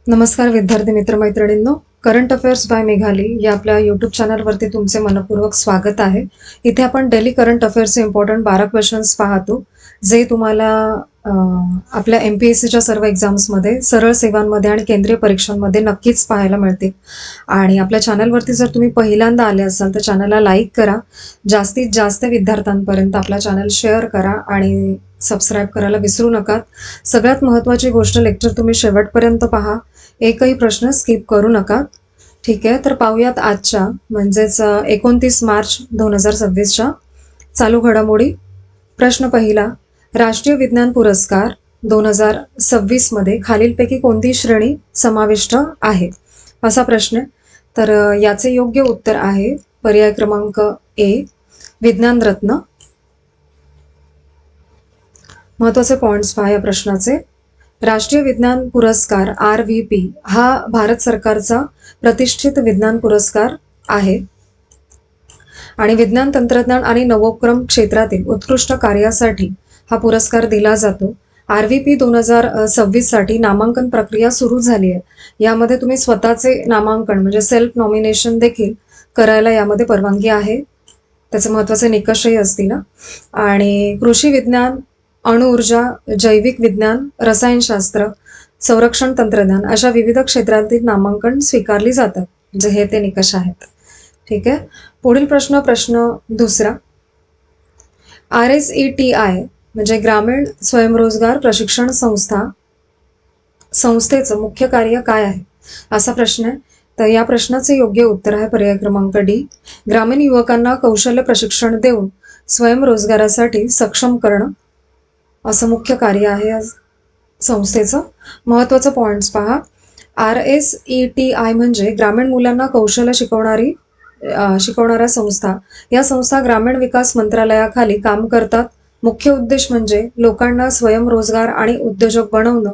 नमस्कार विद्यार्थी मित्रमैत्रिणींनो, current affairs bye Meghali या आपल्या यूट्यूब चॅनलवरती तुमचे मनपूर्वक स्वागत आहे. इथे आपण डेली करंट अफेअर्सचे इम्पॉर्टंट 12 क्वेश्चन्स पाहतो, जे तुम्हाला आपल्या MPSCच्या सर्व एक्झाम्समध्ये, सरळ सेवांमध्ये आणि केंद्रीय परीक्षांमध्ये नक्कीच पाहायला मिळतील. आणि आपल्या चॅनलवरती जर तुम्ही पहिल्यांदा आले असाल तर चॅनलला लाईक करा, जास्तीत जास्त विद्यार्थ्यांपर्यंत आपला चॅनल शेअर करा आणि सबस्क्राईब करायला विसरू नका. सगळ्यात महत्त्वाची गोष्ट, लेक्चर तुम्ही शेवटपर्यंत पहा, एकही प्रश्न स्किप करू नका. ठीक आहे, तर पाहूयात आजच्या म्हणजेच 29 मार्च 2026च्या चालू घडामोडी. प्रश्न पहिला, राष्ट्रीय विज्ञान पुरस्कार 2026 मध्ये खालीलपैकी कोणती श्रेणी समाविष्ट आहे, असा प्रश्न आहे. तर याचे योग्य उत्तर आहे पर्याय क्रमांक ए, विज्ञान रत्न. महत्त्वाचे पॉइंट्स पहा या प्रश्नाचे. राष्ट्रीय विज्ञान पुरस्कार RVP हा भारत सरकारचा प्रतिष्ठित विज्ञान पुरस्कार आहे आणि विज्ञान तंत्रज्ञान आणि नवोपक्रम क्षेत्रातील उत्कृष्ट कार्यासाठी हा पुरस्कार दिला जातो. RVP 2026 साठी नामांकन प्रक्रिया सुरू झाली आहे. यामध्ये तुम्ही स्वतःचे नामांकन म्हणजे सेल्फ नॉमिनेशन देखील करायला यामध्ये परवानगी आहे. त्याचे महत्त्वाचे निकषही असतील. आणि कृषी विज्ञान, अणुऊर्जा, जैविक विज्ञान, रसायनशास्त्र, संरक्षण तंत्रज्ञान अशा विविध क्षेत्रातील नामांकन स्वीकारली जातात. म्हणजे हे ते निकष आहेत. ठीक आहे, पुढील प्रश्न दुसरा. RSETI म्हणजे ग्रामीण स्वयंरोजगार प्रशिक्षण संस्थेचं मुख्य कार्य काय आहे, असा प्रश्न आहे. तर या प्रश्नाचे योग्य उत्तर आहे पर्याय क्रमांक डी, ग्रामीण युवकांना कौशल्य प्रशिक्षण देऊन स्वयंरोजगारासाठी सक्षम करणं असं मुख्य कार्य आहे या संस्थेचं. महत्त्वाचं पॉइंट्स पहा. RSETI म्हणजे ग्रामीण मुलांना कौशल्य शिकवणाऱ्या संस्था. या संस्था ग्रामीण विकास मंत्रालयाखाली काम करतात. मुख्य उद्देश म्हणजे लोकांना स्वयंरोजगार आणि उद्योजक बनवणं.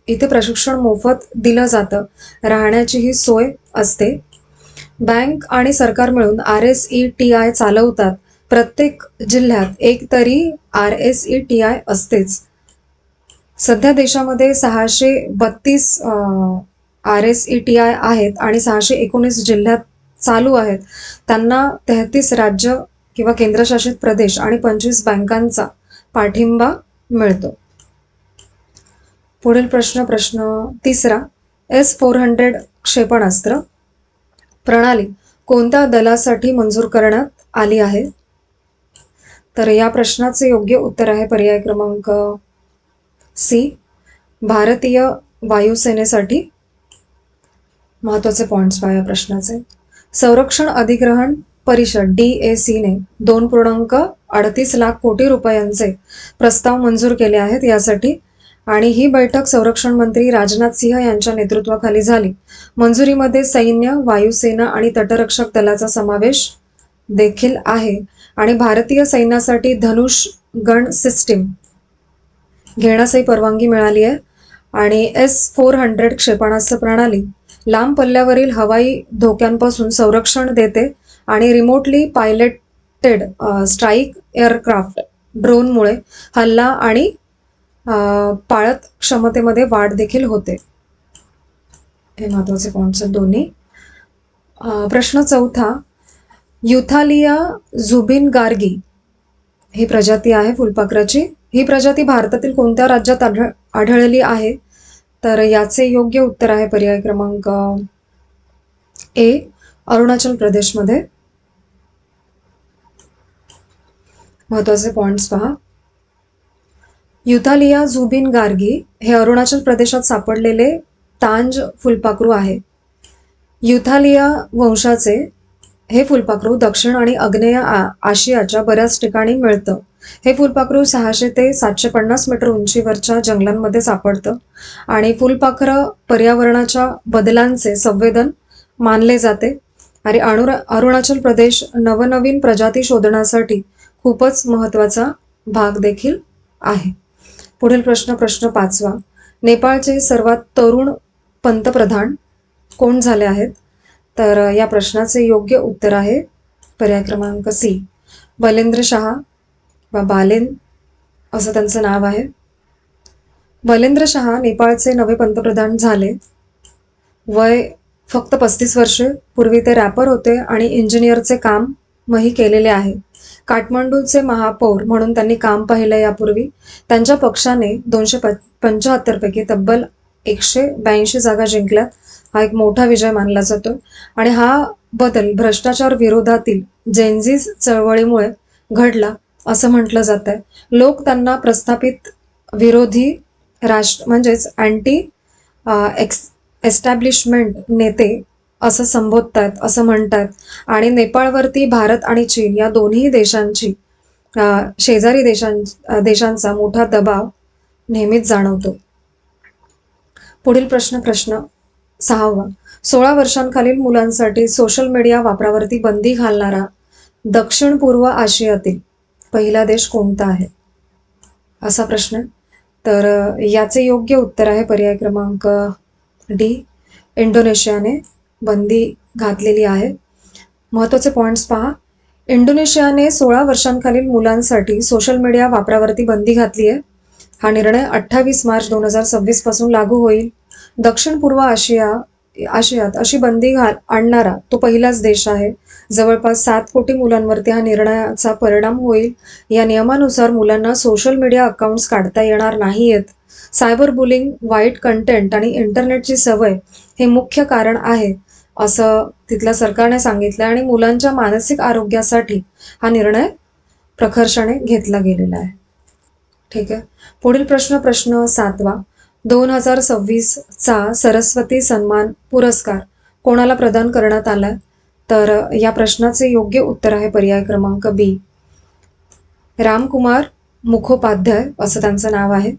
इथे प्रशिक्षण मोफत दिलं जातं. राहण्याचीही सोय असते. बँक आणि सरकार मिळून RSETI चालवतात. प्रत्येक जिल्ह्यात एक तरी RSETI असतेच. सध्या देशामध्ये 632 RSETI आहेत आणि 619 जिल्ह्यात चालू आहेत. त्यांना 33 राज्य किंवा केंद्रशासित प्रदेश आणि 25 बँकांचा पाठिंबा मिळतो. पुढील प्रश्न तिसरा. S-400 क्षेपणास्त्र प्रणाली कोणत्या दलासाठी मंजूर करण्यात आली आहे? तर या प्रश्नाचे योग्य उत्तर आहे पर्याय क्रमांक सी, भारतीय वायुसेनेसाठी. महत्त्वाचे पॉइंट्स पहा या प्रश्नाचे. संरक्षण अधिग्रहण परिषद DAC ने 2.38 लाख कोटी रुपयांचे प्रस्ताव मंजूर केले आहेत यासाठी. आणि ही बैठक संरक्षण मंत्री राजनाथ सिंह यांच्या नेतृत्वाखाली झाली. मंजुरीमध्ये सैन्य, वायुसेना आणि तटरक्षक दलाचा समावेश देखील आहे. आणि भारतीय सैन्यासाठी धनुष गन सिस्टीम घेण्यासही परवानगी मिळाली आहे. आणि S-400 क्षेपणास्त्र प्रणाली लांब पल्ल्यावरील हवाई धोक्यांपासून संरक्षण देते आणि रिमोटली पायलटेड स्ट्राईक एअरक्राफ्ट ड्रोनमुळे हल्ला आणि पाळत क्षमतेमध्ये वाढ देखील होते. हे महत्त्वाचे पॉइंट्स आहेत दोन्ही. प्रश्न चौथा. युथालिया झुबिनगार्गी ही प्रजाती आहे फुलपाखराची. ही प्रजाती भारतातील कोणत्या राज्यात आढळली आहे? तर याचे योग्य उत्तर आहे पर्याय क्रमांक ए, अरुणाचल प्रदेशमध्ये. महत्त्वाचे पॉइंट्स पहा. युथालिया झुबिनगार्गी हे अरुणाचल प्रदेशात सापडलेले तांज फुलपाखरू आहे. युथालिया वंशाचे हे फुलपाखरू दक्षिण आणि आग्नेय आशियाच्या बऱ्याच ठिकाणी मिळतं. हे फुलपाखरू 600 ते 750 मीटर उंचीवरच्या जंगलांमध्ये सापडतं. आणि फुलपाखरं पर्यावरणाच्या बदलांचे संवेदन मानले जाते. आणि अरुणाचल प्रदेश नवनवीन प्रजाती शोधण्यासाठी खूपच महत्त्वाचा भाग देखील आहे. पुढील प्रश्न पाचवा. नेपाळचे सर्वात तरुण पंतप्रधान कोण झाले आहेत? तर या प्रश्नाचे योग्य उत्तर आहे पर्याय क्रमांक सी, बलेंद्र शाह वा बालेन असं त्यांचं नाव आहे. बलेंद्र शहा नेपाळचे नवे पंतप्रधान झाले. वय फक्त 35 वर्षे. पूर्वी ते रॅपर होते आणि इंजिनियरचे कामही केलेले आहे. काठमांडूचे महापौर म्हणून त्यांनी काम पाहिलं यापूर्वी. त्यांच्या पक्षाने 275 पैकी तब्बल 182 जागा जिंकल्यात. हा एक मोठा विजय मानला जातो आणि हा बदल भ्रष्टाचार विरोधातील जेनझीज चळवळीमुळे घडला असं म्हटलं जात आहे. लोक त्यांना प्रस्थापित विरोधी राष्ट्र म्हणजेच अँटी एस्टॅब्लिशमेंट नेते असं संबोधतात, असं म्हणतात. आणि नेपाळवरती भारत आणि चीन या दोन्ही देशांची शेजारी देशांचा मोठा दबाव नेहमीच जाणवतो. पुढील प्रश्न 6वा. 16 वर्षांखालील मुलांसाठी सोशल मीडिया वापरावरती बंदी घालणारा दक्षिण पूर्व आशियातील पहिला देश कोणता आहे, असा प्रश्न. तर याचे योग्य उत्तर आहे पर्याय क्रमांक डी, इंडोनेशियाने बंदी घातलेली आहे. महत्त्वाचे पॉईंट्स पहा. इंडोनेशियाने 16 वर्षांखालील मुलांसाठी सोशल मीडिया वापरावरती बंदी घातली आहे. हा निर्णय 28 मार्च 2026 पासून लागू होईल. दक्षिण पूर्व आशियात अशी बंदी आणणारा तो पहिलाच देश आहे. जवळपास 7 कोटी मुलांवरती हा निर्णयाचा परिणाम होईल. या नियमानुसार मुलांना सोशल मीडिया अकाउंट्स काढता येणार नाहीयेत. सायबर बुलिंग, वाईट कंटेंट आणि इंटरनेटची सवय हे मुख्य कारण आहे असं तिथल्या सरकारने सांगितलं आणि मुलांच्या मानसिक आरोग्यासाठी हा निर्णय प्रखरपणे घेतला गेलेला आहे. ठीक आहे. पुढील प्रश्न 7वा. 2026चा सरस्वती सन्मान पुरस्कार कोणाला प्रदान करण्यात आला? तर या प्रश्नाचे योग्य उत्तर आहे पर्याय क्रमांक बी, रामकुमार मुखोपाध्याय असं त्यांचं नाव आहे.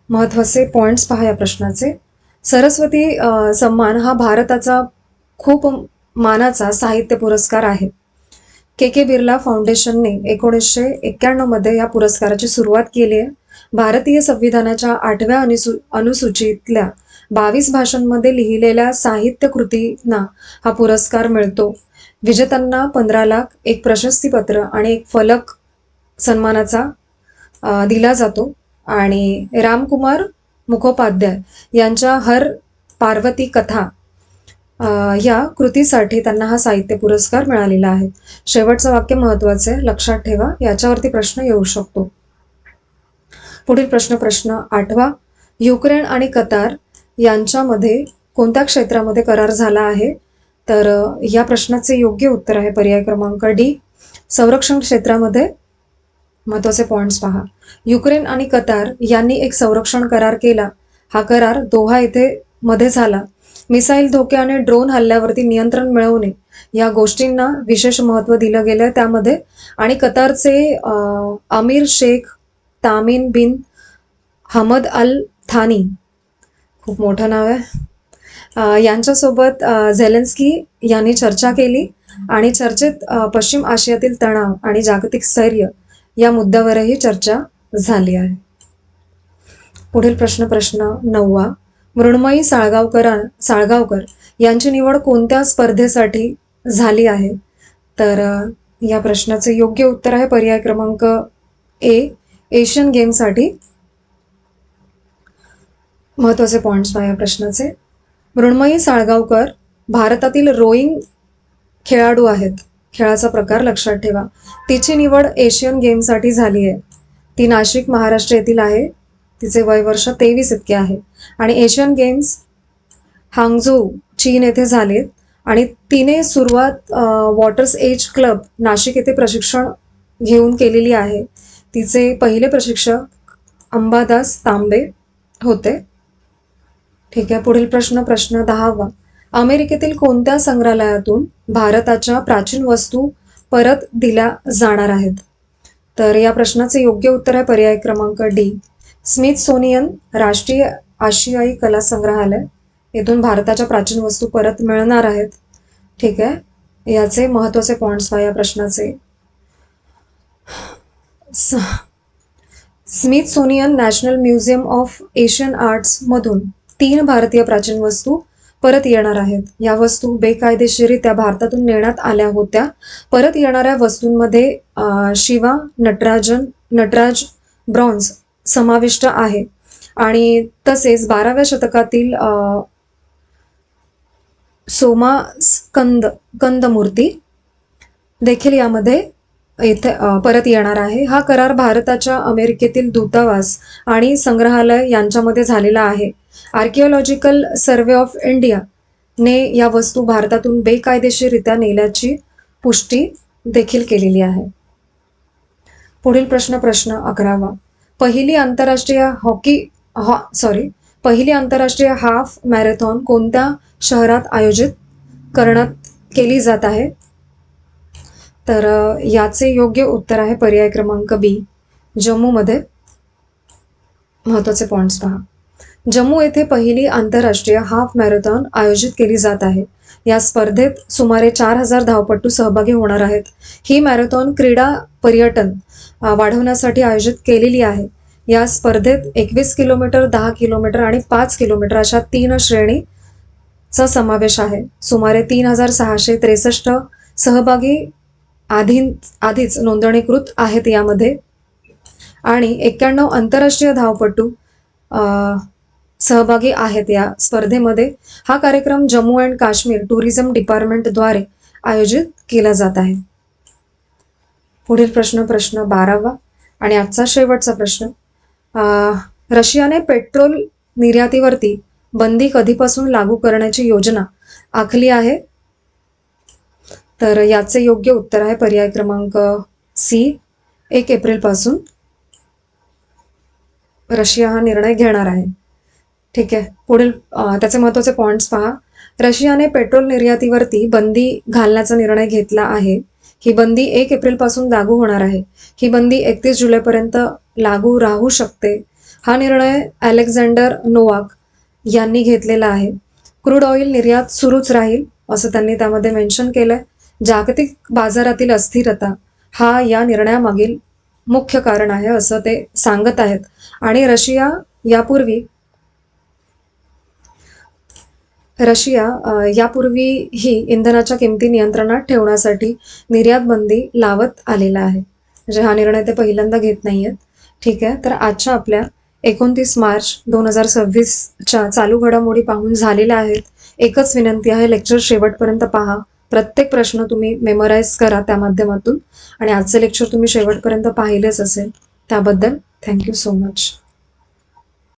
महत्त्वाचे पॉईंट्स पहा या प्रश्नाचे. सरस्वती सन्मान हा भारताचा खूप मानाचा साहित्य पुरस्कार आहे. के बिर्ला फाउंडेशनने 1991 मध्ये या पुरस्काराची सुरुवात केली आहे. भारतीय संविधानाच्या 8व्या अनुसूचीतल्या 22 भाषांमध्ये लिहिलेल्या साहित्य कृतींना हा पुरस्कार मिळतो. विजेत्यांना 15 लाख, एक प्रशस्तीपत्र आणि एक फलक सन्मानाचा दिला जातो. आणि रामकुमार मुखोपाध्याय यांच्या हर पार्वती कथा या कृतीसाठी त्यांना हा साहित्य पुरस्कार मिळालेला आहे. शेवटचं वाक्य महत्त्वाचं आहे, लक्षात ठेवा, याच्यावरती प्रश्न येऊ शकतो. पुढील प्रश्न 8वा. युक्रेन आणि कतार यांच्यामध्ये कोणत्या क्षेत्रामध्ये करार झाला आहे? तर या प्रश्नाचे योग्य उत्तर आहे पर्याय क्रमांक डी, संरक्षण क्षेत्रामध्ये. महत्त्वाचे पॉईंट्स पहा. युक्रेन आणि कतार यांनी एक संरक्षण करार केला. हा करार दोहा येथे मध्ये झाला. मिसाईल धोके आणि ड्रोन हल्ल्यावरती नियंत्रण मिळवणे या गोष्टींना विशेष महत्त्व दिलं गेलं त्यामध्ये. आणि कतारचे अमीर शेख तामिन बिन हमद अल थानी, खूप मोठं नाव आहे, यांच्यासोबत झेलेन्स्की यांनी चर्चा केली आणि चर्चेत पश्चिम आशियातील तणाव आणि जागतिक स्थैर्य या मुद्द्यावरही चर्चा झाली आहे. पुढील प्रश्न 9वा. मृण्मयी साळगावकर यांची निवड कोणत्या स्पर्धेसाठी झाली आहे? तर या प्रश्नाचे योग्य उत्तर आहे पर्याय क्रमांक ए, एशियन गेमसाठी. महत्त्वाचे पॉईंट्स पहा या प्रश्नाचे. मृण्मयी साळगावकर भारतातील रोईंग खेळाडू आहेत. खेळाचा प्रकार लक्षात ठेवा. तिची निवड एशियन गेमसाठी झाली आहे. ती नाशिक, महाराष्ट्र येथील आहे. तिचे वय वर्ष 23 इतके आहे आणि एशियन गेम्स हांगझोऊ, चीन येथे झालेत. आणि तिने सुरुवात वॉटर्स एज क्लब नाशिक येथे प्रशिक्षण घेऊन केलेली आहे. तिचे पहिले प्रशिक्षक अंबादास तांबे होते. ठीक आहे. पुढील प्रश्न 10वा. अमेरिकेतील कोणत्या संग्रहालयातून भारताच्या प्राचीन वस्तू परत दिल्या जाणार आहेत? तर या प्रश्नाचे योग्य उत्तर आहे पर्याय क्रमांक डी, स्मिथसोनियन राष्ट्रीय आशियाई कला संग्रहालय येथून भारताच्या प्राचीन वस्तू परत मिळणार आहेत. ठीक आहे. याचे महत्त्वाचे पॉईंट्स पहा या प्रश्नाचे. Smithsonian national museum of Asian arts मधून 3 भारतीय प्राचीन वस्तू परत येणार आहेत. या वस्तू बेकायदेशीररित्या भारतातून नेण्यात आल्या होत्या. परत येणाऱ्या वस्तूंमध्ये शिवा, नटराज ब्रॉन्झ समाविष्ट आहे. आणि तसेच 12व्या शतकातील कंदमूर्ती देखील यामध्ये इथे परत येणार आहे. हा करार भारताच्या अमेरिकेतील दूतावास आणि संग्रहालय यांच्यामध्ये झालेला आहे. आर्किओलॉजिकल सर्वे ऑफ इंडिया ने या वस्तू भारतातून बेकायदेशीररित्या नेल्याची पुष्टी देखील केलेली आहे. पुढील प्रश्न 11वा. पहिली आंतरराष्ट्रीय हाफ मॅरेथॉन कोणत्या शहरात आयोजित करण्यात केली जात आहे? तर याचे योग्य उत्तर आहे पर्याय क्रमांक बी, जम्मूमध्ये. महत्त्वाचे पॉइंट्स पहा. जम्मू येथे पहिली आंतरराष्ट्रीय हाफ मॅरेथॉन आयोजित केली जात आहे. या स्पर्धेत सुमारे 4000 धावपटू सहभागी होणार आहेत. ही मॅरेथॉन क्रीडा पर्यटन वाढवण्यासाठी आयोजित केलेली आहे. या स्पर्धेत 21 किलोमीटर, 10 किलोमीटर आणि 5 किलोमीटर अशा 3 श्रेणीचा समावेश आहे. सुमारे 3663 सहभागी आधीच नोंदणीकृत आहेत यामध्ये आणि 91 आंतरराष्ट्रीय धावपटू सहभागी आहेत या स्पर्धेमध्ये. हा कार्यक्रम जम्मू अँड काश्मीर टुरिझम डिपार्टमेंटद्वारे आयोजित केला जात आहे. पुढील प्रश्न 12वा आणि आजचा शेवटचा प्रश्न. रशियाने पेट्रोल निर्यातीवरती बंदी कधीपासून लागू करण्याची योजना आखली आहे? तर याचे योग्य उत्तर आहे पर्याय क्रमांक सी, 1 एप्रिलपासून रशिया हा निर्णय घेणार आहे. ठीक आहे. पुढील त्याचे महत्त्वाचे पॉइंट्स पहा. रशियाने पेट्रोल निर्यातीवरती बंदी घालण्याचा निर्णय घेतला आहे. ही बंदी 1 एप्रिलपासून लागू होणार आहे. ही बंदी 31 जुलैपर्यंत लागू राहू शकते. हा निर्णय अलेक्झांडर नोवाक यांनी घेतलेला आहे. क्रूड ऑइल निर्यात सुरूच राहील असं त्यांनी त्यामध्ये मेन्शन केलंय. जागतिक बाजारातील अस्थिरता हा या निर्णयामागील मुख्य कारण आहे असं ते सांगत आहेत. आणि रशिया यापूर्वी ही इंधनाच्या किमती नियंत्रणात ठेवण्यासाठी निर्यात बंदी लावत आलेला आहे. म्हणजे हा निर्णय ते पहिल्यांदा घेत नाहीयेत. ठीक आहे. तर आजच्या आपल्या 29 मार्च 2026च्या चालू घडामोडी पाहून झालेल्या आहेत. एकच विनंती आहे, लेक्चर शेवटपर्यंत पहा. प्रत्येक प्रश्न तुम्ही मेमोराईज करा त्या माध्यमातून आणि आजचे लेक्चर तुम्ही शेवटपर्यंत पाहिलेच असेल त्याबद्दल थँक्यू सो मच.